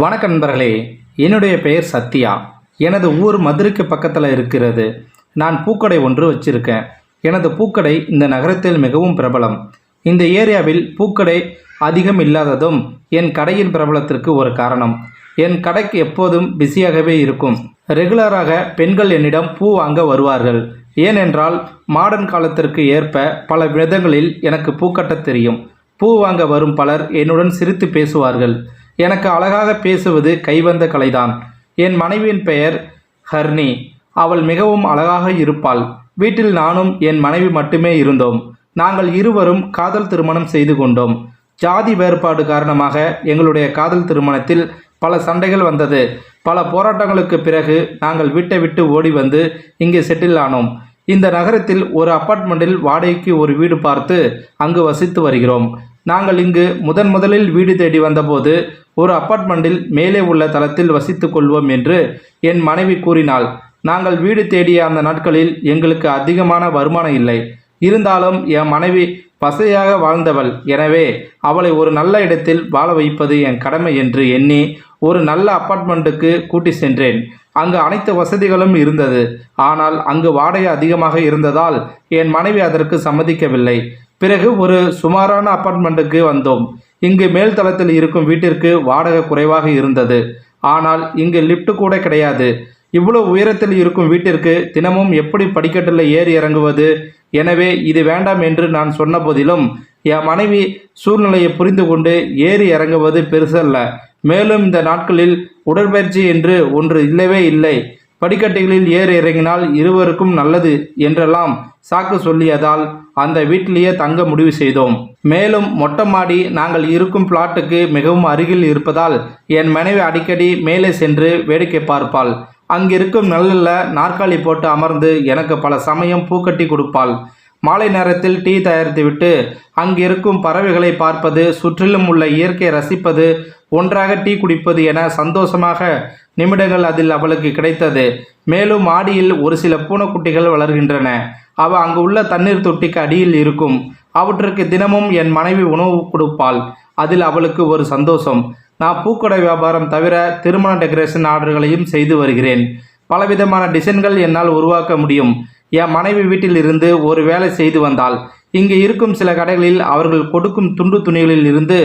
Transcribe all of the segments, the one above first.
வணக்க நண்பர்களே, என்னுடைய பெயர் சத்யா. எனது ஊர் மதுரைக்கு பக்கத்தில் இருக்கிறது. நான் பூக்கடை ஒன்று வச்சிருக்கேன். எனது பூக்கடை இந்த நகரத்தில் மிகவும் பிரபலம். இந்த ஏரியாவில் பூக்கடை அதிகம் இல்லாததும் என் கடையின் பிரபலத்திற்கு ஒரு காரணம். என் கடைக்கு எப்போதும் பிஸியாகவே இருக்கும். ரெகுலராக பெண்கள் என்னிடம் பூ வாங்க வருவார்கள். ஏனென்றால் மாடர்ன் காலத்திற்கு ஏற்ப பல விதங்களில் எனக்கு பூக்கட்ட தெரியும். பூ வாங்க வரும் பலர் என்னுடன் சிரித்து பேசுவார்கள். எனக்கு அழகாக பேசுவது கைவந்த கலைதான். என் மனைவியின் பெயர் ஹர்னி. அவள் மிகவும் அழகாக இருப்பாள். வீட்டில் நானும் என் மனைவி மட்டுமே இருந்தோம். நாங்கள் இருவரும் காதல் திருமணம் செய்து கொண்டோம். ஜாதி வேறுபாடு காரணமாக எங்களுடைய காதல் திருமணத்தில் பல சண்டைகள் வந்தது. பல போராட்டங்களுக்கு பிறகு நாங்கள் வீட்டை விட்டு ஓடி வந்து இங்கே செட்டில் ஆனோம். இந்த நகரத்தில் ஒரு அப்பார்ட்மெண்ட்டில் வாடகைக்கு ஒரு வீடு பார்த்து அங்கு வசித்து வருகிறோம். நாங்கள் இங்கு முதலில் வீடு தேடி வந்தபோது ஒரு அப்பார்ட்மெண்ட்டில் மேலே உள்ள தளத்தில் வசித்து கொள்வோம் என்று என் மனைவி கூறினாள். நாங்கள் வீடு தேடிய அந்த நாட்களில் எங்களுக்கு அதிகமான வருமானம் இல்லை. இருந்தாலும் என் மனைவி வசதியாக வாழ்ந்தவள். எனவே அவளை ஒரு நல்ல இடத்தில் வாழ வைப்பது என் கடமை என்று எண்ணி ஒரு நல்ல அப்பார்ட்மெண்ட்டுக்கு கூட்டி சென்றேன். அங்கு அனைத்து வசதிகளும் இருந்தது. ஆனால் அங்கு வாடகை அதிகமாக இருந்ததால் என் மனைவி அதற்கு சம்மதிக்கவில்லை. பிறகு ஒரு சுமாரான அப்பார்ட்மெண்ட்டுக்கு வந்தோம். இங்கு மேல் தளத்தில் இருக்கும் வீட்டிற்கு வாடகை குறைவாக இருந்தது. ஆனால் இங்கு லிஃப்ட் கூட கிடையாது. இவ்வளவு உயரத்தில் இருக்கும் வீட்டிற்கு தினமும் எப்படி படிக்கட்டில் ஏறி இறங்குவது? எனவே இது வேண்டாம் என்று நான் சொன்ன போதிலும் என் மனைவி சூழ்நிலையை புரிந்து கொண்டு ஏறி இறங்குவது பெருசல்ல. மேலும் இந்த நாட்களில் உடற்பயிற்சி என்று ஒன்று இல்லவே இல்லை. படிக்கட்டுகளில் ஏறி இறங்கினால் இருவருக்கும் நல்லது என்றெல்லாம் சாக்கு சொல்லியதால் அந்த வீட்டிலேயே தங்க முடிவு செய்தோம். மேலும் மொட்டை மாடி நாங்கள் இருக்கும் பிளாட்டுக்கு மிகவும் அருகில் இருப்பதால் என் மனைவி அடிக்கடி மேலே சென்று வேடிக்கை பார்ப்பாள். அங்கிருக்கும் நல்ல நாற்காலி போட்டு அமர்ந்து எனக்கு பல சமயம் பூக்கட்டி கொடுப்பாள். மாலை நேரத்தில் டீ தயாரித்துவிட்டு அங்கிருக்கும் பறவைகளை பார்ப்பது, சுற்றிலும் உள்ள இயற்கையை ரசிப்பது, ஒன்றாக டீ குடிப்பது என சந்தோஷமாக நிமிடங்கள் அதில் அவளுக்கு கிடைத்தது. மேலும் மாடியில் ஒரு சில பூனைக்குட்டிகள் வளர்கின்றன. அவ அங்கு உள்ள தண்ணீர் தொட்டிக்கு அடியில் இருக்கும். அவற்றுக்கு தினமும் என் மனைவி உணவு கொடுப்பாள். அதில் அவளுக்கு ஒரு சந்தோஷம். நான் பூக்கடை வியாபாரம் தவிர திருமண டெக்கரேஷன் ஆர்டர்களையும் செய்து வருகிறேன். பலவிதமான டிசைன்கள் என்னால் உருவாக்க முடியும். என் மனைவி வீட்டில் இருந்து ஒரு வேலை செய்து வந்தாள். இங்கு இருக்கும் சில கடைகளில் அவர்கள் கொடுக்கும் துண்டு துணிகளில் இருந்து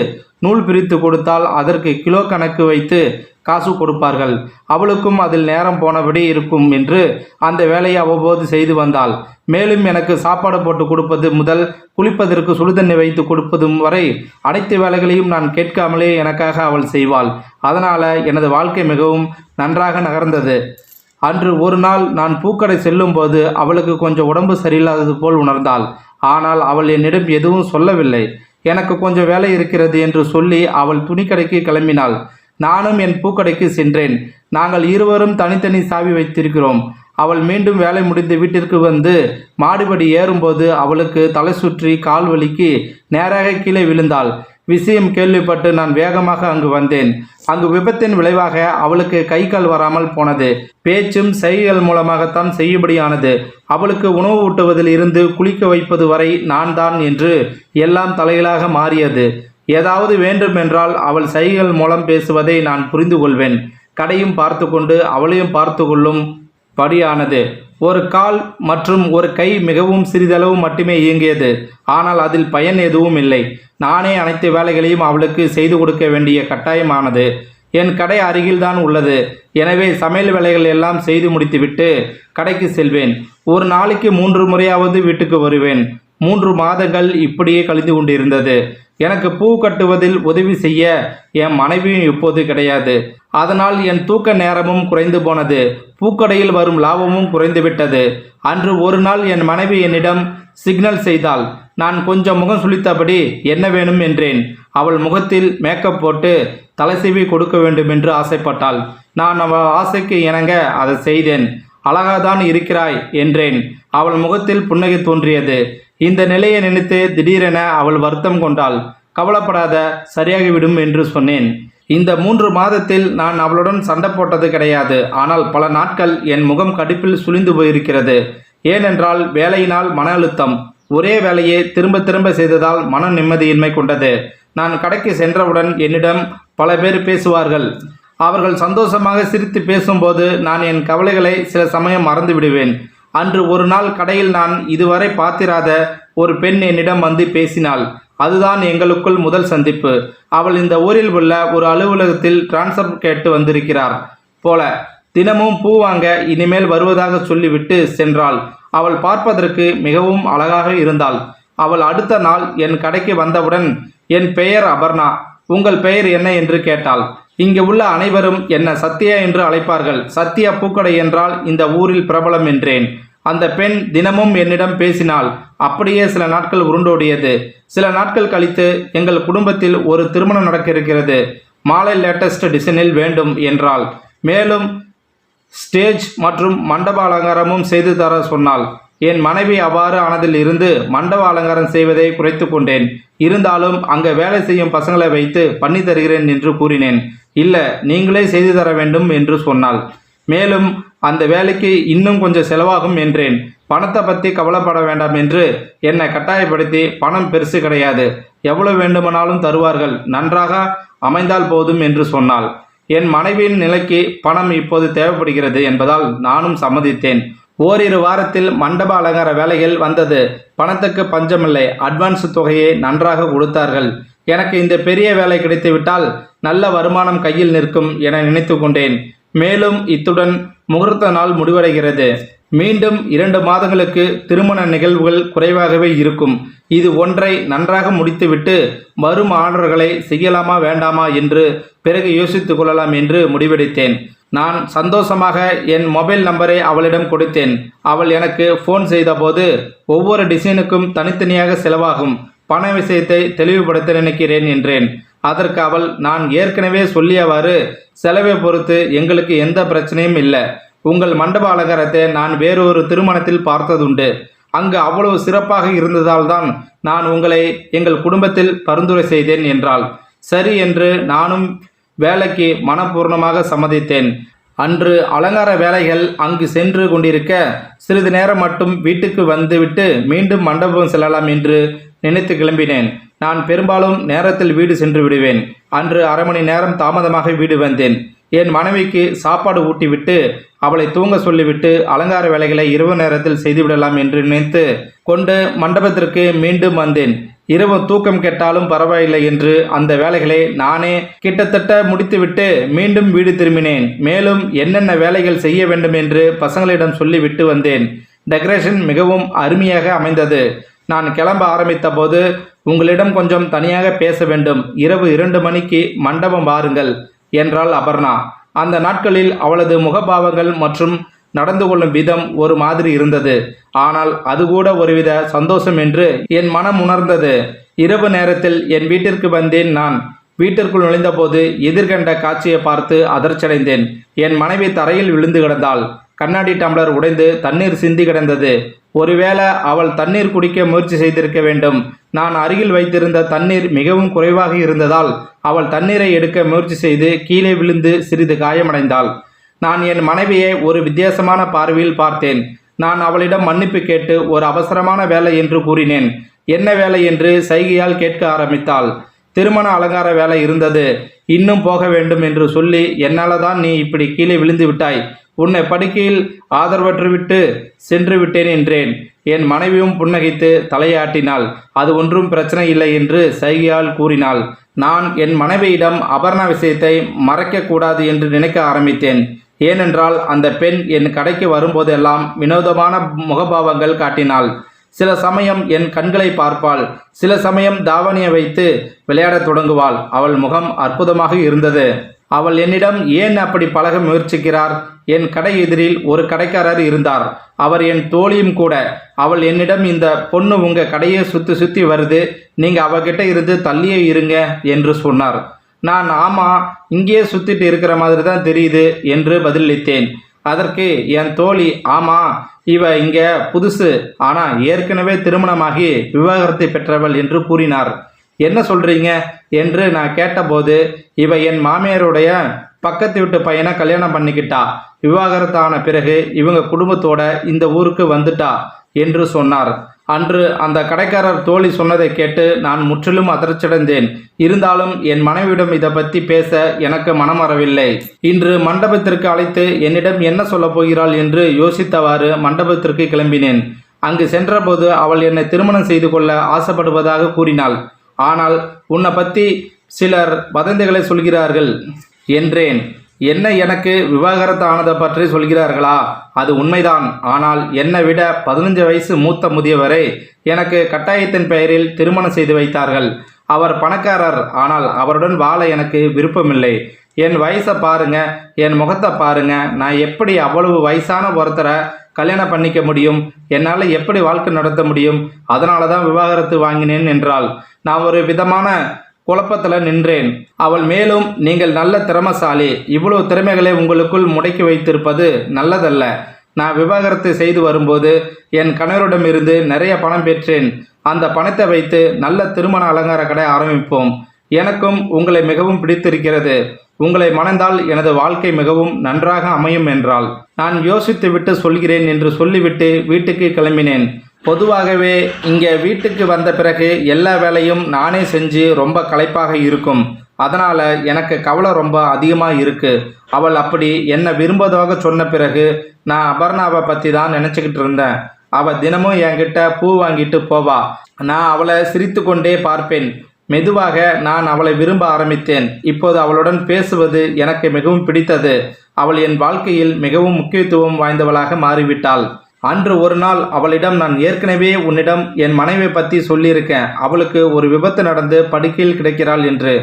நூல் பிரித்து கொடுத்தால் அதற்கு கிலோ கணக்கு வைத்து காசு கொடுப்பார்கள். அவளுக்கும் அதில் நேரம் போனபடி இருக்கும் என்று அந்த வேலையை அவ்வப்போது செய்து வந்தாள். மேலும் எனக்கு சாப்பாடு போட்டு கொடுப்பது முதல் குளிப்பதற்கு சுடுதண்ணி வைத்து கொடுப்பதும் வரை அனைத்து வேலைகளையும் நான் கேட்காமலே எனக்காக அவள் செய்வாள். அதனால் எனது வாழ்க்கை மிகவும் நன்றாக நகர்ந்தது. அன்று ஒரு நாள் நான் பூக்கடை செல்லும்போது அவளுக்கு கொஞ்சம் உடம்பு சரியில்லாதது போல் உணர்ந்தாள். ஆனால் அவள் என்னிடம் எதுவும் சொல்லவில்லை. எனக்கு கொஞ்சம் வேலை இருக்கிறது என்று சொல்லி அவள் துணிக்கடைக்கு கிளம்பினாள். நானும் என் பூக்கடைக்கு சென்றேன். நாங்கள் இருவரும் தனித்தனி சாவி வைத்திருக்கிறோம். அவள் மீண்டும் வேலை முடிந்து வீட்டிற்கு வந்து மாடிப்படி ஏறும்போது அவளுக்கு தலை சுற்றி கால் வலிக்கு நேராக கீழே விழுந்தாள். விஷயம் கேள்விப்பட்டு நான் வேகமாக அங்கு வந்தேன். அங்கு விபத்தின் விளைவாக அவளுக்கு கை கால் வராமல் போனது. பேச்சும் சைகைகள் மூலமாகத்தான் செய்யும்படியானது. அவளுக்கு உணவு ஊட்டுவதில் இருந்து குளிக்க வைப்பது வரை நான் தான் என்று எல்லாம் தலைகளாக மாறியது. ஏதாவது வேண்டுமென்றால் அவள் சைகைகள் மூலம் பேசுவதை நான் புரிந்து கொள்வேன். கடையும் பார்த்து கொண்டு அவளையும் பார்த்து கொள்ளும் படியானது. ஒரு கால் மற்றும் ஒரு கை மிகவும் சிறிதளவு மட்டுமே இயங்கியது. ஆனால் அதில் பயன் எதுவும் இல்லை. நானே அனைத்து வேலைகளையும் அவளுக்கு செய்து கொடுக்க வேண்டிய கட்டாயமானது. என் கடை அருகில்தான் உள்ளது. எனவே சமையல் வேலைகள் எல்லாம் செய்து முடித்துவிட்டு கடைக்கு செல்வேன். ஒரு நாளைக்கு 3 முறையாவது வீட்டுக்கு வருவேன். 3 மாதங்கள் இப்படியே கழிந்து கொண்டிருந்தது. எனக்கு பூ கட்டுவதில் உதவி செய்ய என் மனைவியும் இப்போது கிடையாது. அதனால் என் தூக்க நேரமும் குறைந்து போனது. பூக்கடையில் வரும் லாபமும் குறைந்துவிட்டது. அன்று ஒரு நாள் என் மனைவி என்னிடம் சிக்னல் செய்தாள். நான் கொஞ்சம் முகம் சுளித்தபடி என்ன வேணும் என்றேன். அவள் முகத்தில் மேக்கப் போட்டு தலைசீவி கொடுக்க வேண்டும் என்று ஆசைப்பட்டாள். நான் அவள் ஆசைக்கு இணங்க அதை செய்தேன். அழகாதான் இருக்கிறாய் என்றேன். அவள் முகத்தில் புன்னகை தோன்றியது. இந்த நிலையை நினைத்து திடீரென அவள் வருத்தம் கொண்டாள். கவலைப்படாத, சரியாகிவிடும் என்று சொன்னேன். இந்த 3 மாதத்தில் நான் அவளுடன் சண்டை போட்டது கிடையாது. ஆனால் பல நாட்கள் என் முகம் கடுப்பில் சுளிந்து போயிருக்கிறது. ஏனென்றால் வேலையினால் மன அழுத்தம். ஒரே வேலையை திரும்ப திரும்ப செய்ததால் மன நிம்மதியின்மை கொண்டது. நான் கடைக்கு சென்றவுடன் என்னிடம் பல பேர் பேசுவார்கள். அவர்கள் சந்தோஷமாக சிரித்து பேசும்போது நான் என் கவலைகளை சில சமயம் மறந்து விடுவேன். அன்று ஒரு நாள் கடையில் நான் இதுவரை பார்த்திராத ஒரு பெண் என்னிடம் வந்து பேசினாள். அதுதான் எங்களுக்குள் முதல் சந்திப்பு. அவள் இந்த ஊரில் உள்ள ஒரு அலுவலகத்தில் டிரான்ஸ்ஃபர் கேட்டு வந்திருக்கிறார் போல. தினமும் பூ வாங்க இனிமேல் வருவதாக சொல்லிவிட்டு சென்றாள். அவள் பார்ப்பதற்கு மிகவும் அழகாக இருந்தாள். அவள் அடுத்த நாள் என் கடைக்கு வந்தவுடன், என் பெயர் அபர்ணா, உங்கள் பெயர் என்ன என்று கேட்டாள். இங்கு உள்ள அனைவரும் என்ன சத்யா என்று அழைப்பார்கள். சத்யா பூக்கடை என்றால் இந்த ஊரில் பிரபலம் என்றேன். அந்த பெண் தினமும் என்னிடம் பேசினாள். அப்படியே சில நாட்கள் உருண்டோடியது. சில நாட்கள் கழித்து, எங்கள் குடும்பத்தில் ஒரு திருமணம் நடக்க இருக்கிறது, மாலை லேட்டஸ்ட் டிசைனில் வேண்டும் என்றாள். மேலும் ஸ்டேஜ் மற்றும் மண்டப அலங்காரமும் செய்து தர சொன்னாள். என் மனைவி அவ்வாறு ஆனதில் இருந்து மண்டப அலங்காரம் செய்வதை குறைத்து கொண்டேன். இருந்தாலும் அங்கே வேலை செய்யும் பசங்களை வைத்து பண்ணி தருகிறேன் என்று கூறினேன். இல்லை, நீங்களே செய்து தர வேண்டும் என்று சொன்னாள். மேலும் அந்த வேலைக்கு இன்னும் கொஞ்சம் செலவாகும் என்றேன். பணத்தை பற்றி கவலைப்பட வேண்டாம் என்று என்னை கட்டாயப்படுத்தி, பணம் பெருசு கிடையாது, எவ்வளவு வேண்டுமானாலும் தருவார்கள், நன்றாக அமைந்தால் போதும் என்று சொன்னாள். என் மனைவியின் நிலைக்கு பணம் இப்போது தேவைப்படுகிறது என்பதால் நானும் சம்மதித்தேன். ஓரிரு வாரத்தில் மண்டப அலங்கார வேலைகள் வந்தது. பணத்துக்கு பஞ்சமில்லை. அட்வான்ஸ் தொகையை நன்றாக கொடுத்தார்கள். எனக்கு இந்த பெரிய வேலை கிடைத்துவிட்டால் நல்ல வருமானம் கையில் நிற்கும் என நினைத்து கொண்டேன். மேலும் இத்துடன் முகூர்த்த நாள் முடிவடைகிறது. மீண்டும் 2 மாதங்களுக்கு திருமண நிகழ்வுகள் குறைவாகவே இருக்கும். இது ஒன்றை நன்றாக முடித்துவிட்டு வரும் ஆர்டர்களை செய்யலாமா வேண்டாமா என்று பிறகு யோசித்துக் கொள்ளலாம் என்று முடிவெடுத்தேன். நான் சந்தோஷமாக என் மொபைல் நம்பரை அவளிடம் கொடுத்தேன். அவள் எனக்கு ஃபோன் செய்தபோது, ஒவ்வொரு டிசைனுக்கும் தனித்தனியாக செலவாகும், பண விஷயத்தை தெளிவுபடுத்த நினைக்கிறேன் என்றேன். அதற்கு அவள், நான் ஏற்கனவே சொல்லியவாறு செலவை பொறுத்து எங்களுக்கு எந்த பிரச்சனையும் இல்லை. உங்கள் மண்டப அலங்காரத்தை நான் வேறொரு திருமணத்தில் பார்த்ததுண்டு. அங்கு அவ்வளவு சிறப்பாக இருந்ததால் தான் நான் உங்களை எங்கள் குடும்பத்தில் பரிந்துரை செய்தேன் என்றாள். சரி என்று நானும் வேலைக்கு மனப்பூர்ணமாக சம்மதித்தேன். அன்று அலங்கார வேலைகள் அங்கு சென்று கொண்டிருக்க, சிறிது நேரம் மட்டும் வீட்டுக்கு வந்துவிட்டு மீண்டும் மண்டபம் செல்லலாம் என்று நினைத்து கிளம்பினேன். நான் பெரும்பாலும் நேரத்தில் வீடு சென்று விடுவேன். அன்று அரை மணி நேரம் தாமதமாக வீடு வந்தேன். என் மனைவிக்கு சாப்பாடு ஊட்டிவிட்டு அவளை தூங்க சொல்லிவிட்டு அலங்கார வேலைகளை இரவு நேரத்தில் செய்துவிடலாம் என்று நினைத்து கொண்டு மண்டபத்திற்கு மீண்டும் வந்தேன். இரவு தூக்கம் கெட்டாலும் பரவாயில்லை என்று அந்த வேலைகளை நானே கிட்டத்தட்ட முடித்துவிட்டு மீண்டும் வீடு திரும்பினேன். மேலும் என்னென்ன வேலைகள் செய்ய வேண்டும் என்று பசங்களிடம் சொல்லிவிட்டு வந்தேன். டெக்கரேஷன் மிகவும் அருமையாக அமைந்தது. நான் கிளம்ப ஆரம்பித்த போது, உங்களிடம் கொஞ்சம் தனியாக பேச வேண்டும், இரவு 2 மணிக்கு மண்டபம் வாருங்கள் என்றாள் அபர்ணா. அந்த நாட்களில் அவளது முகபாவங்கள் மற்றும் நடந்து கொள்ளும் விதம் ஒரு மாதிரி இருந்தது. ஆனால் அது கூட ஒருவித சந்தோஷம் என்று என் மனம் உணர்ந்தது. இரவு நேரத்தில் என் வீட்டிற்கு வந்தேன். நான் வீட்டிற்குள் நுழைந்தபோது எதிர்கண்ட காட்சியை பார்த்து அதிர்ச்சியடைந்தேன். என் மனைவி தரையில் விழுந்து கிடந்தாள். கண்ணாடி டம்ளர் உடைந்து தண்ணீர் சிந்தி கிடந்தது. ஒருவேளை அவள் தண்ணீர் குடிக்க முயற்சி செய்திருக்க வேண்டும். நான் அருகில் வைத்திருந்த தண்ணீர் மிகவும் குறைவாக இருந்ததால் அவள் தண்ணீரை எடுக்க முயற்சி செய்து கீழே விழுந்து சிறிது காயமடைந்தாள். நான் என் மனைவியை ஒரு வித்தியாசமான பார்வையில் பார்த்தேன். நான் அவளிடம் மன்னிப்பு கேட்டு ஒரு அவசரமான வேலை என்று கூறினேன். என்ன வேலை என்று சைகையால் கேட்க ஆரம்பித்தாள். திருமண அலங்கார வேலை இருந்தது, இன்னும் போக வேண்டும் என்று சொல்லி, என்னால தான் நீ இப்படி கீழே விழுந்து விட்டாய், உன்னை படுக்கையில் ஆதரவற்று விட்டு சென்று விட்டேன் என்றேன். என் மனைவியும் புன்னகைத்து தலையாட்டினாள். அது ஒன்றும் பிரச்சனை இல்லை என்று சைகையால் கூறினாள். நான் என் மனைவியிடம் அபர்ணா விஷயத்தை மறைக்கக்கூடாது என்று நினைக்க ஆரம்பித்தேன். ஏனென்றால் அந்த பெண் என் கடைக்கு வரும்போதெல்லாம் வினோதமான முகபாவங்கள் காட்டினாள். சில சமயம் என் கண்களை பார்ப்பாள், சில சமயம் தாவணியை வைத்து விளையாடத் தொடங்குவாள். அவள் முகம் அற்புதமாக இருந்தது. அவள் என்னிடம் ஏன் அப்படி பழக முயற்சிக்கிறார்? என் கடை எதிரில் ஒரு கடைக்காரர் இருந்தார். அவர் என் தோழியும் கூட. அவள் என்னிடம், இந்த பொண்ணு உங்க கடையை சுற்றி சுற்றி வருது, நீங்க அவகிட்ட இருந்து தள்ளியே இருங்க என்று சொன்னார். நான் ஆமா, இங்கேயே சுத்திட்டு இருக்கிற மாதிரி தான் தெரியுது என்று பதிலளித்தேன். அதற்கு என் தோழி, ஆமா, இவ இங்க புதுசு, ஆனா ஏற்கனவே திருமணமாகி விவாகரத்தை பெற்றவள் என்று கூறினார். என்ன சொல்றீங்க என்று நான் கேட்டபோது, இவ என் மாமியாருடைய பக்கத்து வீட்டு பையனை கல்யாணம் பண்ணிக்கிட்டா, விவாகரத்தான பிறகு இவங்க குடும்பத்தோட இந்த ஊருக்கு வந்துட்டா என்று சொன்னார். அன்று அந்த கடைக்காரர் தோழி சொன்னதை கேட்டு நான் முற்றிலும் அதிர்ச்சியடைந்தேன். இருந்தாலும் என் மனைவியிடம் இதை பற்றி பேச எனக்கு மனம் வரவில்லை. இன்று மண்டபத்திற்கு அழைத்து என்னிடம் என்ன சொல்லப் போகிறாள் என்று யோசித்தவாறு மண்டபத்திற்கு கிளம்பினேன். அங்கு சென்றபோது அவள் என்னை திருமணம் செய்து கொள்ள ஆசைப்படுவதாக கூறினாள். ஆனால் உன்னை பற்றி சிலர் வதந்திகளை சொல்கிறார்கள் என்றேன். என்ன, எனக்கு விவாகரத்து ஆனதை பற்றி சொல்கிறார்களா? அது உண்மைதான். ஆனால் என்னை விட 15 வயசு மூத்த முதியவரை எனக்கு கட்டாயத்தின் பெயரில் திருமணம் செய்து வைத்தார்கள். அவர் பணக்காரர். ஆனால் அவருடன் வாழ எனக்கு விருப்பமில்லை. என் வயசை பாருங்க, என் முகத்தை பாருங்க. நான் எப்படி அவ்வளவு வயசான ஒருத்தரை கல்யாணம் பண்ணிக்க முடியும்? என்னால் எப்படி வாழ்க்கை நடத்த முடியும்? அதனால தான் விவாகரத்து வாங்கினேன் என்றாள். நான் ஒரு விதமான குழப்பத்தில் நின்றேன். அவள் மேலும், நீங்கள் நல்ல திறமசாலி, இவ்வளவு திறமைகளை உங்களுக்குள் முடக்கி வைத்திருப்பது நல்லதல்ல. நான் விவாகரத்து செய்து வரும்போது என் கணவரிடமிருந்து நிறைய பணம் பெற்றேன். அந்த பணத்தை வைத்து நல்ல திருமண அலங்கார கடை ஆரம்பிப்போம். எனக்கும் உங்களை மிகவும் பிடித்திருக்கிறது. உங்களை மணந்தால் எனது வாழ்க்கை மிகவும் நன்றாக அமையும் என்றாள். நான் யோசித்துவிட்டு சொல்கிறேன் என்று சொல்லிவிட்டு வீட்டுக்கு கிளம்பினேன். பொதுவாகவே இங்கே வீட்டுக்கு வந்த பிறகு எல்லா வேலையும் நானே செஞ்சு ரொம்ப களைப்பாக இருக்கும். அதனால் எனக்கு கவலை ரொம்ப அதிகமாக இருக்குது. அவள் அப்படி என்னை விரும்புவதாக சொன்ன பிறகு நான் அபர்ணாவை பற்றி தான் நினச்சிக்கிட்டு இருந்தேன். அவள் தினமும் என்கிட்ட பூ வாங்கிட்டு போவா. நான் அவளை சிரித்து கொண்டே பார்ப்பேன். மெதுவாக நான் அவளை விரும்ப ஆரம்பித்தேன். இப்போது அவளுடன் பேசுவது எனக்கு மிகவும் பிடித்தது. அவள் என் வாழ்க்கையில் மிகவும் முக்கியத்துவம் வாய்ந்தவளாக மாறிவிட்டாள். அன்று ஒரு நாள் அவளிடம், நான் ஏற்கனவே உன்னிடம் என் மனைவியை பற்றி சொல்லியிருக்கேன். அவளுக்கு ஒரு விபத்து நடந்து படுக்கையில் கிடக்கிறாள் என்று.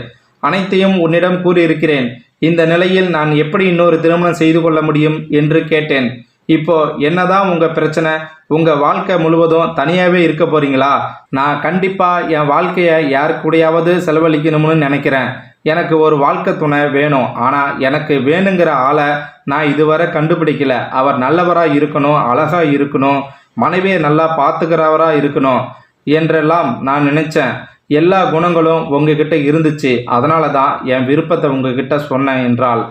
அனைத்தையும் உன்னிடம் கூறியிருக்கிறேன். இந்த நிலையில் நான் எப்படி இன்னொரு திருமணம் செய்து கொள்ள முடியும் என்று கேட்டேன். இப்போ என்னதான் உங்கள் பிரச்சனை? உங்கள் வாழ்க்கை முழுவதும் தனியாகவே இருக்க போறீங்களா? நான் கண்டிப்பாக என் வாழ்க்கையை யாருக்கூடையாவது செலவழிக்கணும்னு நினைக்கிறேன். எனக்கு ஒரு வாழ்க்கை துணை வேணும். ஆனால் எனக்கு வேணுங்கிற ஆளை நான் இதுவரை கண்டுபிடிக்கல. அவர் நல்லவராக இருக்கணும், அழகாக இருக்கணும், மனைவியை நல்லா பார்த்துக்கிறவராக இருக்கணும் என்றெல்லாம் நான் நினச்சேன். எல்லா குணங்களும் உங்ககிட்ட இருந்துச்சு. அதனால தான் என் விருப்பத்தை உங்ககிட்ட சொன்னேன் என்றாள்.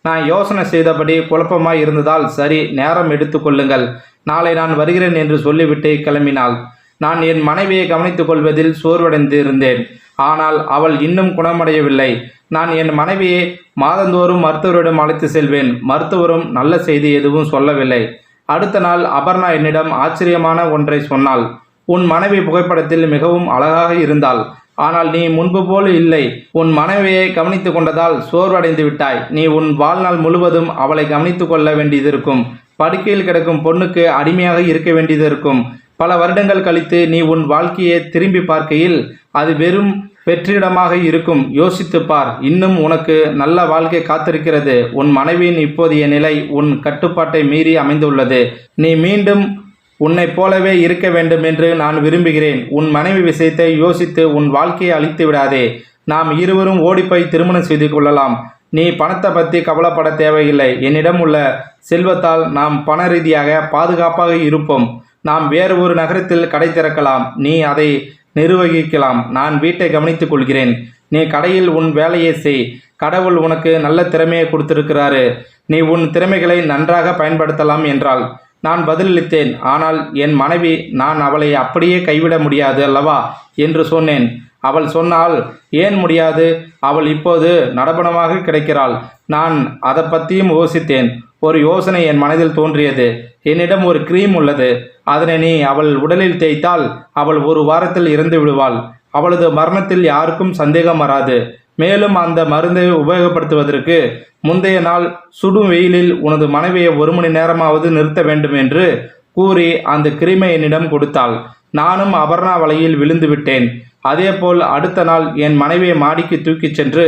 நான் யோசனை செய்தபடி குழப்பமாய் இருந்ததால், சரி, நேரம் எடுத்து கொள்ளுங்கள், நாளை நான் வருகிறேன் என்று சொல்லிவிட்டு கிளம்பினாள். நான் என் மனைவியை கவனித்துக் கொள்வதில் சோர்வடைந்து இருந்தேன். ஆனால் அவள் இன்னும் குணமடையவில்லை. நான் என் மனைவியை மாதந்தோறும் மருத்துவரிடம் அழைத்து செல்வேன். மருத்துவரும் நல்ல செய்தி எதுவும் சொல்லவில்லை. அடுத்த நாள் அபர்ணா என்னிடம் ஆச்சரியமான ஒன்றை சொன்னாள். உன் மனைவி புகைப்படத்தில் மிகவும் அழகாக இருந்தாள். ஆனால் நீ முன்பு போல் இல்லை. உன் மனைவியை கவனித்து கொண்டதால் சோர்வடைந்து விட்டாய். நீ உன் வாழ்நாள் முழுவதும் அவளை கவனித்து கொள்ள வேண்டியதிருக்கும். படுக்கையில் கிடக்கும் பொண்ணுக்கு அடிமையாக இருக்க வேண்டியதிருக்கும். பல வருடங்கள் கழித்து நீ உன் வாழ்க்கையை திரும்பி பார்க்கையில் அது வெறும் வெற்றிடமாக இருக்கும். யோசித்துப்பார். இன்னும் உனக்கு நல்ல வாழ்க்கை காத்திருக்கிறது. உன் மனைவியின் இப்போதைய நிலை உன் கட்டுப்பாட்டை மீறி அமைந்துள்ளது. நீ மீண்டும் உன்னை போலவே இருக்க வேண்டும் என்று நான் விரும்புகிறேன். உன் மனைவி விஷயத்தை யோசித்து உன் வாழ்க்கையை அழித்து விடாதே. நாம் இருவரும் ஓடிப்போய் திருமணம் செய்து கொள்ளலாம். நீ பணத்தை பற்றி கவலைப்பட தேவையில்லை. என்னிடம் உள்ள செல்வத்தால் நாம் பண ரீதியாக பாதுகாப்பாக இருப்போம். நாம் வேறு ஒரு நகரத்தில் கடை திறக்கலாம். நீ அதை நிர்வகிக்கலாம். நான் வீட்டை கவனித்துக் கொள்கிறேன். நீ கடையில் உன் வேலையை செய். கடவுள் உனக்கு நல்ல திறமையை கொடுத்திருக்கிறாரு. நீ உன் திறமைகளை நன்றாக பயன்படுத்தலாம் என்றாள். நான் பதிலளித்தேன். ஆனால் என் மனைவி, நான் அவளை அப்படியே கைவிட முடியாது அல்லவா என்று சொன்னேன். அவள் சொன்னால், ஏன் முடியாது? அவள் இப்போது நடபணமாக கிடைக்கிறாள். நான் அதை பற்றியும் யோசித்தேன். ஒரு யோசனை என் மனதில் தோன்றியது. என்னிடம் ஒரு கிரீம் உள்ளது. அதனை நீ அவள் உடலில் தேய்த்தால் அவள் ஒரு வாரத்தில் இறந்து விடுவாள். அவளது மரணத்தில் யாருக்கும் சந்தேகம் வராது. மேலும் அந்த மருந்தை உபயோகப்படுத்துவதற்கு முந்தைய நாள் சுடும் வெயிலில் உனது மனைவியை 1 மணி நேரமாவது நிறுத்த வேண்டும் என்று கூறி அந்த கிரீமை என்னிடம் கொடுத்தாள். நானும் அபர்ணா வலையில் விழுந்து விட்டேன். அதேபோல் அடுத்த நாள் என் மனைவியை மாடிக்கு தூக்கிச் சென்று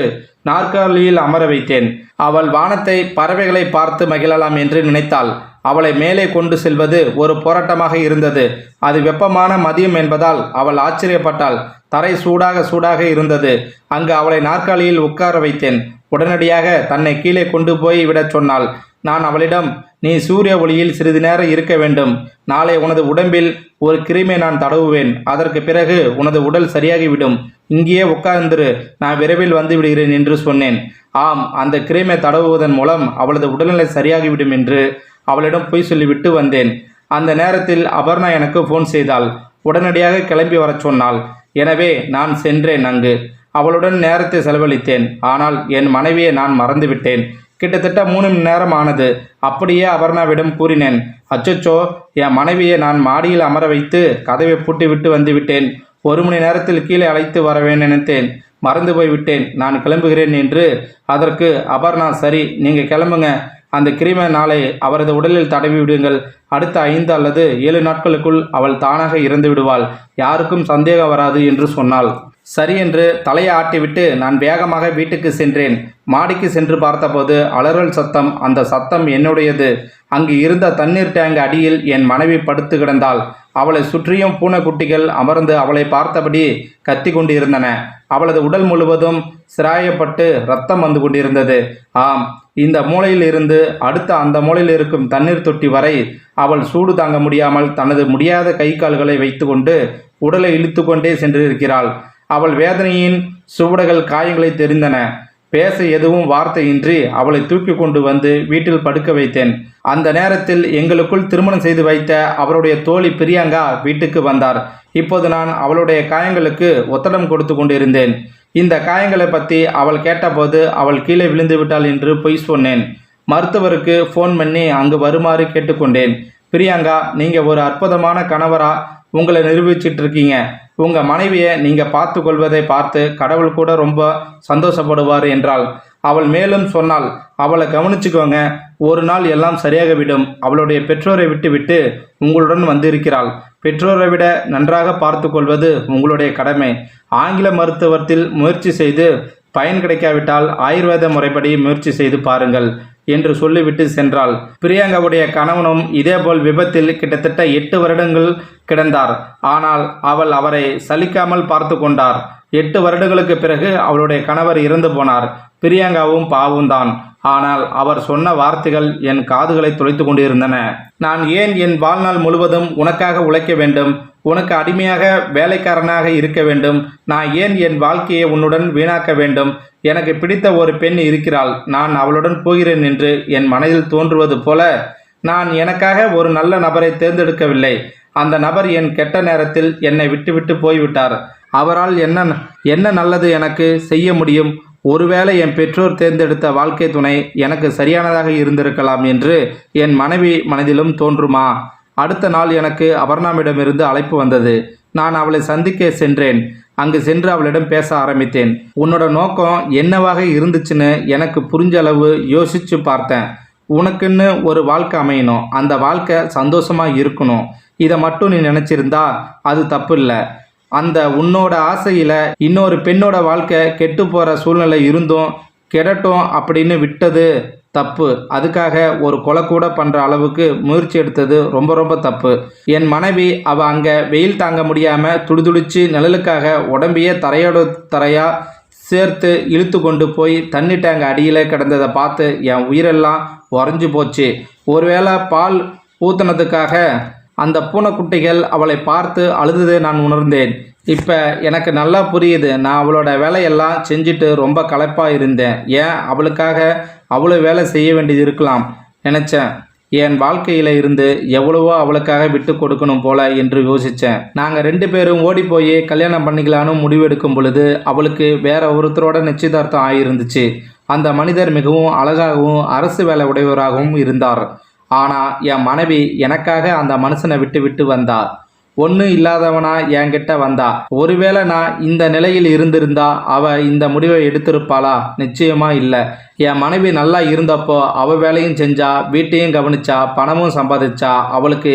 நாற்காலியில் அமர வைத்தேன். அவள் வானத்தை, பறவைகளை பார்த்து மகிழலாம் என்று நினைத்தாள். அவளை மேலே கொண்டு செல்வது ஒரு போராட்டமாக இருந்தது. அது வெப்பமான மதியம் என்பதால் அவள் ஆச்சரியப்பட்டாள். தரை சூடாக இருந்தது. அங்கு அவளை நாற்காலியில் உட்கார வைத்தேன். உடனடியாக தன்னை கீழே கொண்டு போய் விடச் சொன்னாள். நான் அவளிடம், நீ சூரிய ஒளியில் சிறிது நேரம் இருக்க வேண்டும். நாளை உனது உடம்பில் ஒரு கிருமியை நான் தடவுவேன். அதற்கு பிறகு உனது உடல் சரியாகிவிடும். இங்கேயே உட்கார்ந்திரு, நான் விரைவில் வந்து விடுகிறேன் என்று சொன்னேன். ஆம், அந்த கிருமியை தடவுவதன் மூலம் அவளது உடல்நிலை சரியாகிவிடும் என்று அவளிடம் பொய் சொல்லிவிட்டு வந்தேன். அந்த நேரத்தில் அபர்ணா எனக்கு ஃபோன் செய்தாள். உடனடியாக கிளம்பி வரச் சொன்னாள். எனவே நான் சென்றேன். அங்கு அவளுடன் நேரத்தை செலவழித்தேன். ஆனால் என் மனைவியை நான் மறந்துவிட்டேன். கிட்டத்தட்ட 3 மணி நேரம் ஆனது. அப்படியே அபர்ணாவிடம் கூறினேன். அச்சச்சோ, என் மனைவியை நான் மாடியில் அமர வைத்து கதவை பூட்டி விட்டு வந்து விட்டேன். 1 மணி நேரத்தில் கீழே அழைத்து வரவேன் நினைத்தேன். மறந்து போய் விட்டேன். நான் கிளம்புகிறேன் என்று. அதற்கு அபர்ணா, சரி, நீங்கள் கிளம்புங்க. அந்த கிருமி நாளை அவரது உடலில் தடவி விடுங்கள். அடுத்த 5 அல்லது 7 நாட்களுக்குள் அவள் தானாக இறந்து விடுவாள். யாருக்கும் சந்தேகம் வராது என்று சொன்னாள். சரி என்று தலையை ஆட்டிவிட்டு நான் வேகமாக வீட்டுக்கு சென்றேன். மாடிக்கு சென்று பார்த்தபோது அலறல் சத்தம். அந்த சத்தம் என்னுடையது. அங்கு இருந்த தண்ணீர் டேங்க் அடியில் என் மனைவி படுத்து கிடந்தாள். அவளை சுற்றியும் பூனைக்குட்டிகள் அமர்ந்து அவளை பார்த்தபடி கத்தி கொண்டிருந்தன. அவளது உடல் முழுவதும் சிராயப்பட்டு இரத்தம் வந்து கொண்டிருந்தது. ஆம், இந்த மூலையில் இருந்து அடுத்த அந்த மூலையில் இருக்கும் தண்ணீர் தொட்டி வரை அவள் சூடு தாங்க முடியாமல் தனது முடியாத கை கால்களை வைத்து கொண்டு உடலை இழுத்து கொண்டே சென்றிருக்கிறாள். அவள் வேதனையின் சுவடுகள் காயங்களை தெரிந்தன. பேச எதுவும் வார்த்தையின்றி அவளை தூக்கி கொண்டு வந்து வீட்டில் படுக்க வைத்தேன். அந்த நேரத்தில் எங்களுக்குள் திருமணம் செய்து வைத்த அவருடைய தோழி பிரியங்கா வீட்டுக்கு வந்தார். இப்போது நான் அவளுடைய காயங்களுக்கு ஒத்தடம் கொடுத்து கொண்டிருந்தேன். இந்த காயங்களை பற்றி அவள் கேட்டபோது அவள் கீழே விழுந்து விட்டாள் என்று பொய் சொன்னேன். மருத்துவருக்கு ஃபோன் பண்ணி அங்கு வருமாறு கேட்டுக்கொண்டேன். பிரியங்கா, நீங்கள் ஒரு அற்புதமான கணவரா உங்களை நிரூபிச்சிட்டு இருக்கீங்க. உங்கள் மனைவியை நீங்கள் பார்த்து கொள்வதை பார்த்து கடவுள் கூட ரொம்ப சந்தோஷப்படுவார் என்றாள். அவள் மேலும் சொன்னாள், அவளை கவனிச்சுக்கோங்க, ஒரு நாள் எல்லாம் சரியாக விடும். அவளுடைய பெற்றோரை விட்டு உங்களுடன் வந்திருக்கிறாள். பெற்றோரை விட நன்றாக பார்த்து கொள்வது உங்களுடைய கடமை. ஆங்கில மருத்துவத்தில் முயற்சி செய்து பயன் கிடைக்காவிட்டால் ஆயுர்வேத முறைப்படி முயற்சி செய்து பாருங்கள் என்று சொல்லிவிட்டு சென்றாள். பிரியங்காவுடைய கணவனும் இதேபோல் விபத்தில் கிட்டத்தட்ட 8 வருடங்கள் கிடந்தார். ஆனால் அவள் அவரை சலிக்காமல் பார்த்து கொண்டார். 8 வருடங்களுக்கு பிறகு அவளுடைய கணவர் இறந்து போனார். பிரியங்காவும் பாவம்தான். ஆனால் அவர் சொன்ன வார்த்தைகள் என் காதுகளை துளைத்து கொண்டிருந்தன. நான் ஏன் என் வாழ்நாள் முழுவதும் உனக்காக உழைக்க வேண்டும்? உனக்கு அடிமையாக வேலைக்காரனாக இருக்க வேண்டும்? நான் ஏன் என் வாழ்க்கையை உன்னுடன் வீணாக்க வேண்டும்? எனக்கு பிடித்த ஒரு பெண் இருக்கிறாள். நான் அவளுடன் போகிறேன் என்று என் மனதில் தோன்றுவது போல நான் எனக்காக ஒரு நல்ல நபரை தேர்ந்தெடுக்கவில்லை. அந்த நபர் என் கெட்ட நேரத்தில் என்னை விட்டுவிட்டு போய்விட்டார். அவரால் என்ன நல்லது எனக்கு செய்ய முடியும்? ஒருவேளை என் பெற்றோர் தேர்ந்தெடுத்த வாழ்க்கை துணை எனக்கு சரியானதாக இருந்திருக்கலாம் என்று என் மனைவி மனதிலும் தோன்றுமா? அடுத்த நாள் எனக்கு அபர்ணாவிடமிருந்து அழைப்பு வந்தது. நான் அவளை சந்திக்க சென்றேன். அங்கு சென்று அவளிடம் பேச ஆரம்பித்தேன். உன்னோட நோக்கம் என்னவாக இருந்துச்சுன்னு எனக்கு புரிஞ்ச அளவு யோசிச்சு பார்த்தேன். உனக்குன்னு ஒரு வாழ்க்கை அமையணும். அந்த வாழ்க்கை சந்தோஷமாக இருக்கணும். இதை மட்டும் நீ நினச்சிருந்தா அது தப்பு இல்லை. அந்த உன்னோட ஆசையில் இன்னொரு பெண்ணோட வாழ்க்கை கெட்டு போகிற சூழ்நிலை இருந்தும் கெடட்டும் அப்படின்னு விட்டது தப்பு. அதுக்காக ஒரு கொலை கூட பண்ணுற அளவுக்கு முயற்சி எடுத்தது ரொம்ப ரொம்ப தப்பு. என் மனைவி அவள் அங்கே வெயில் தாங்க முடியாமல் துடிதுடிச்சு நிழலுக்காக உடம்பையே தரையோடு தரையாக சேர்த்து இழுத்து கொண்டு போய் தண்ணி டேங்க் அடியில் கிடந்ததை பார்த்து என் உயிரெல்லாம் உறைஞ்சி போச்சு. ஒருவேளை பால் ஊற்றுனதுக்காக அந்த பூனைக்குட்டிகள் அவளை பார்த்து அழுததை நான் உணர்ந்தேன். இப்போ எனக்கு நல்லா புரியுது. நான் அவளோட வேலையெல்லாம் செஞ்சுட்டு ரொம்ப களைப்பாக இருந்தேன். ஏன் அவளுக்காக அவ்வளோ வேலை செய்ய வேண்டியது இருக்கலாம் நினச்சேன். என் வாழ்க்கையில் இருந்து எவ்வளவோ அவளுக்காக விட்டு கொடுக்கணும் போல என்று யோசித்தேன். நாங்கள் 2 பேரும் ஓடி போய் கல்யாணம் பண்ணிக்கலான்னு முடிவெடுக்கும் பொழுது அவளுக்கு வேற ஒருத்தரோட நிச்சயதார்த்தம் ஆகியிருந்துச்சு. அந்த மனிதர் மிகவும் அழகாகவும் அரசு வேலை உடையவராகவும் இருந்தார். ஆனால் என் மனைவி எனக்காக அந்த மனுஷனை விட்டு வந்தா. ஒன்றும் இல்லாதவனா என்கிட்ட வந்தா. ஒருவேளை நான் இந்த நிலையில் இருந்திருந்தா அவள் இந்த முடிவை எடுத்திருப்பாளா? நிச்சயமா இல்லை. என் மனைவி நல்லா இருந்தப்போ அவள் வேலையும் செஞ்சா, வீட்டையும் கவனிச்சா, பணமும் சம்பாதிச்சா. அவளுக்கு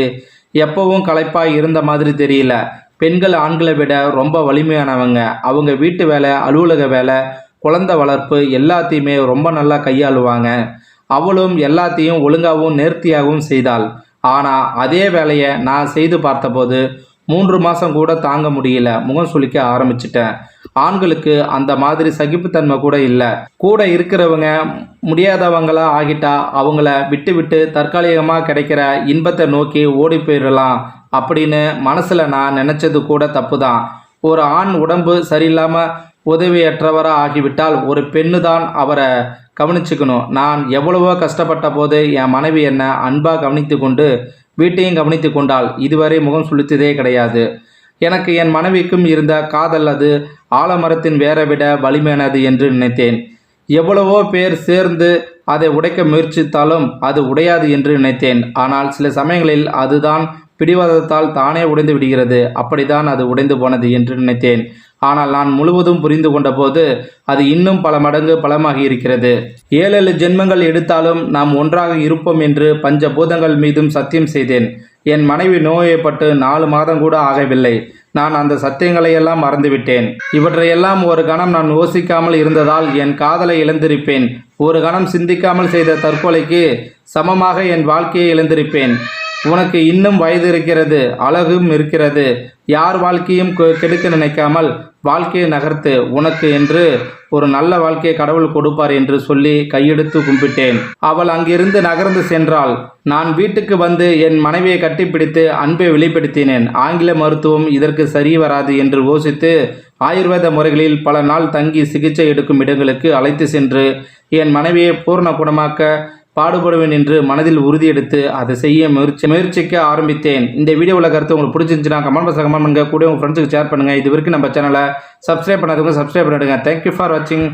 எப்பவும் களைப்பாக இருந்த மாதிரி தெரியல. பெண்கள் ஆண்களை விட ரொம்ப வலிமையானவங்க. அவங்க வீட்டு வேலை, அலுவலக வேலை, குழந்தை வளர்ப்பு எல்லாத்தையுமே ரொம்ப நல்லா கையாளுவாங்க. அவளும் எல்லாத்தையும் ஒழுங்காகவும் நேர்த்தியாகவும் செய்தாள். ஆனால் அதே வேலையை நான் செய்து பார்த்தபோது 3 மாதம் கூட தாங்க முடியல. முகம் சுளிக்க ஆரம்பிச்சிட்டேன். ஆண்களுக்கு அந்த மாதிரி சகிப்புத்தன்மை கூட இல்லை. கூட இருக்கிறவங்க முடியாதவங்களா ஆகிட்டா அவங்கள விட்டு தற்காலிகமாக கிடைக்கிற இன்பத்தை நோக்கி ஓடி போயிடலாம் அப்படின்னு மனசில் நான் நினச்சது கூட தப்பு தான். ஒரு ஆண் உடம்பு சரியில்லாமல் உதவியற்றவராக ஆகிவிட்டால் ஒரு பெண்ணு தான் அவரை கவனிச்சுக்கணும். நான் எவ்வளவோ கஷ்டப்பட்ட போது என் மனைவி என்னை அன்பாக கவனித்து கொண்டு வீட்டையும் கவனித்து கொண்டாள். இதுவரை முகம் சுளித்ததே கிடையாது. எனக்கு என் மனைவிக்கும் இருந்த காதல் அது ஆலமரத்தின் வேரை விட வலிமையானது என்று நினைத்தேன். எவ்வளவோ பேர் சேர்ந்து அதை உடைக்க முயற்சித்தாலும் அது உடையாது என்று நினைத்தேன். ஆனால் சில சமயங்களில் அதுதான் பிடிவாதத்தால் தானே உடைந்து விடுகிறது. அப்படித்தான் அது உடைந்து போனது என்று நினைத்தேன். ஆனால் நான் முழுவதும் புரிந்து கொண்ட போது அது இன்னும் பல மடங்கு பலமாகி இருக்கிறது. 7 ஜென்மங்கள் எடுத்தாலும் நாம் ஒன்றாக இருப்போம் என்று பஞ்சபூதங்கள் மீதும் சத்தியம் செய்தேன். என் மனைவி நோயப்பட்டு 4 மாதம் கூட ஆகவில்லை. நான் அந்த சத்தியங்களையெல்லாம் மறந்துவிட்டேன். இவற்றையெல்லாம் ஒரு கணம் நான் யோசிக்காமல் இருந்ததால் என் காதலை இழந்திருப்பேன். ஒரு கணம் சிந்திக்காமல் செய்த தற்கொலைக்கு சமமாக என் வாழ்க்கையை இழந்திருப்பேன். உனக்கு இன்னும் வயது இருக்கிறது, அழகும் இருக்கிறது. யார் வாழ்க்கையும் கெடுக்க நினைக்காமல் வாழ்க்கையை நகர்த்து. உனக்கு என்று ஒரு நல்ல வாழ்க்கையை கடவுள் கொடுப்பார் என்று சொல்லி கையெடுத்து கும்பிட்டேன். அவள் அங்கிருந்து நகர்ந்து சென்றாள். நான் வீட்டுக்கு வந்து என் மனைவியை கட்டிப்பிடித்து அன்பை வெளிப்படுத்தினேன். ஆங்கில மருத்துவம் இதற்கு சரி வராது என்று யோசித்து ஆயுர்வேத முறைகளில் பல நாள் தங்கி சிகிச்சை எடுக்கும் இடங்களுக்கு அழைத்து சென்று என் மனைவியை பூர்ண குணமாக்க பாடுபடுவேன் என்று மனதில் உறுதியெடுத்து அதை செய்ய முயற்சிக்க ஆரம்பித்தேன். இந்த வீடியோவில் கருத்து உங்களுக்கு பிடிச்சிருந்துச்சுன்னா கமெண்ட் பண்ணுங்க. கூட உங்கள் ஃப்ரெண்ட்ஸுக்கு ஷேர் பண்ணுங்கள். இது வரைக்கும் நம்ம சேனலை சப்ஸ்கிரைப் பண்ணாதவங்க சப்ஸ்கிரைப் பண்ணிடுங்க. தேங்க்யூ ஃபார் வாட்சிங்.